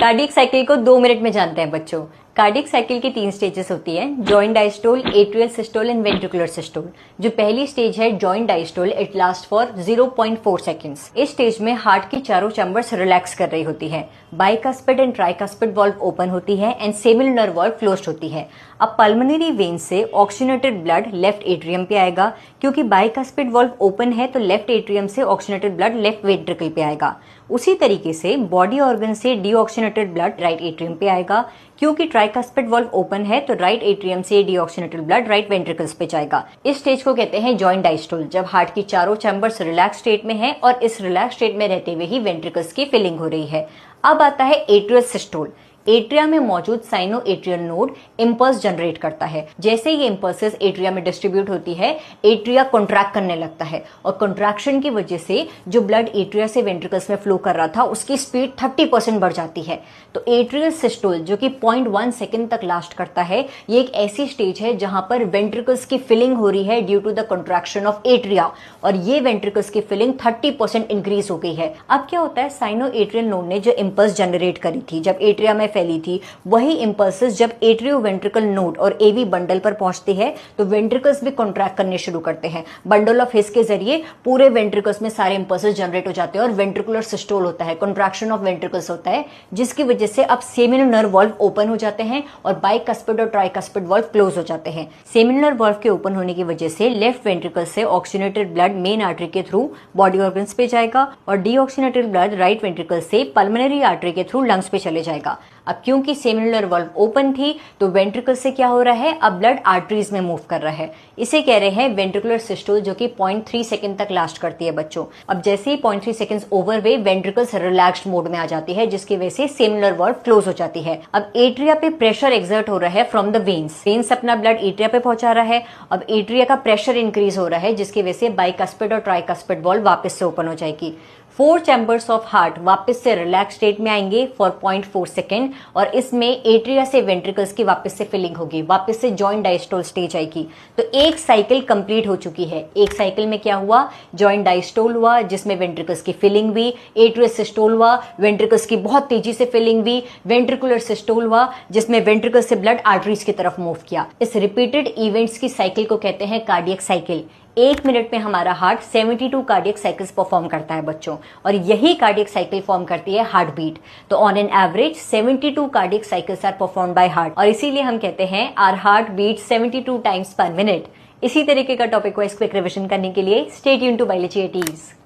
Cardiac cycle को 2 minute में जानते हैं बच्चों। कार्डियक साइकिल की 3 स्टेजेस होती हैं, joint diastole, atrial systole and ventricular systole. जो पहली स्टेज है joint diastole, it last for 0.4 seconds. इस स्टेज में हार्ट की चारों चैम्बर्स रिलैक्स कर रही होती है, bicuspid and tricuspid valve open होती है एंड सेमिलुनर वाल्व क्लोज्ड होती है। अब पल्मोनरी वेन से ऑक्सीजनेटेड ब्लड लेफ्ट एट्रियम पे आएगा, क्योंकि बाइकास्पिड वाल्व ओपन है तो लेफ्ट एट्रियम से ऑक्सीजनेटेड ब्लड लेफ्ट वेंट्रिकल पे आएगा। उसी तरीके से बॉडी ऑर्गन से डीऑक्सीजनेटेड ब्लड राइट एट्रियम पे आएगा, क्योंकि ट्राइकास्पिड वाल्व ओपन है तो राइट एट्रियम से डीऑक्सीजनेटेड ब्लड राइट वेंट्रिकल्स पे जाएगा। इस स्टेज को कहते हैं जॉइंट डायस्टोल, जब हार्ट की चारों चैम्बर्स रिलैक्स स्टेट में है और इस रिलैक्स स्टेट में रहते हुए ही वेंट्रिकल्स की फिलिंग हो रही है। अब आता है एट्रियल सिस्टोल। एट्रिया में मौजूद cyano atrial node impulse generate करता है। जैसे ये इंपल्सेस एट्रिया में डिस्ट्रीब्यूट होती है, एट्रिया कॉन्ट्रैक्ट करने लगता है और कॉन्ट्रैक्शन की वजह से जो ब्लड एट्रिया से वेंट्रिकल्स में फ्लो कर रहा था उसकी स्पीड 30% बढ़ जाती है। तो एट्रियल सिस्टोल जो कि 0.1 सेकेंड तक लास्ट करता है, ये एक ऐसी स्टेज है जहां पर वेंट्रिकल्स की फिलिंग हो रही है due to the contraction of atria, और ये वेंट्रिकल्स की फिलिंग 30% इंक्रीज हो गई है। अब क्या होता है, साइनो एट्रियल नोड ने जो इंपल्स जनरेट करी थी जब एट्रिया में फैली थी, वही इंपल्सेस जब एट्रियो वेंट्रिकल नोड और एवी बंडल पर पहुंचती है तो वेंट्रिकल्स भी कॉन्ट्रैक्ट करने शुरू करते हैं। बंडल ऑफ हिस के जरिए पूरे वेंट्रिकल्स में सारे इंपल्सेस जनरेट हो जाते हैं और वेंट्रिकुलर सिस्टोल होता है, कॉन्ट्रैक्शन ऑफ वेंट्रिकल्स होता है, जिसकी वजह से अब सेमिलुनर वाल्व ओपन हो जाते हैं और बाइकास्पिड और ट्राइकास्पिड वाल्व क्लोज हो जाते हैं। सेमिलुनर वाल्व के ओपन होने की वजह से लेफ्ट वेंट्रिकल से ऑक्सीजनेटेड ब्लड मेन आर्टरी के थ्रू बॉडी ऑर्गन्स पे जाएगा और डीऑक्सीजनेटेड ब्लड राइट वेंट्रिकल से पल्मोनरी आर्टरी के थ्रू लंग्स पे चले जाएगा। अब क्योंकि सेमिलुनर वाल्व ओपन थी तो वेंट्रिकल से क्या हो रहा है, अब ब्लड आर्टरीज में मूव कर रहा है। इसे कह रहे हैं वेंट्रिकुलर सिस्टोल, जो कि 0.3 सेकंड तक लास्ट करती है बच्चों। अब जैसे ही 0.3 सेकंड्स ओवर वे वेंट्रिकल्स रिलैक्स्ड मोड में आ जाती है, जिसकी वजह से सेमिलुनर वाल्व क्लोज हो जाती है। अब एट्रिया पे प्रेशर एक्सर्ट हो रहा है फ्रॉम द वेन्स अपना ब्लड एट्रिया पे पहुंचा रहा है। अब एट्रिया का प्रेशर इंक्रीज हो रहा है, जिसकी वजह से बाइकास्पिड और ट्राइकास्पिड वाल्व वापस से ओपन हो जाएगी। 4 चैम्बर्स ऑफ हार्ट वापस से रिलैक्स स्टेट में आएंगे फॉर 0.4 सेकेंड और इसमें एट्रिया से वेंट्रिकल्स की वापस से फिलिंग होगी, वापस से जॉइंट डायस्टोल स्टेज आएगी। तो एक साइकिल कंप्लीट हो चुकी है। एक साइकिल में क्या हुआ, जॉइंट डायस्टोल हुआ जिसमें वेंट्रिकल्स की फिलिंग हुई, एट्रियल सिस्टोल हुआ, वेंट्रिकल्स की बहुत तेजी से फिलिंग हुई, वेंट्रिकुलर सिस्टोल हुआ जिसमें वेंट्रिकल से ब्लड आर्टरीज की तरफ मूव किया। इस रिपीटेड इवेंट्स की साइकिल को कहते हैं कार्डियक साइकिल। 1 मिनट में हमारा हार्ट 72 कार्डियक साइकिल्स परफॉर्म करता है बच्चों, और यही कार्डियक साइकिल फॉर्म करती है हार्ट बीट। तो on an average 72 cardiac cycles are perform by heart, और इसीलिए हम कहते हैं our heart beat 72 times per minute. इसी तरीके का टॉपिक वाइज क्विक रिविजन करने के लिए stay tuned to biology 80s।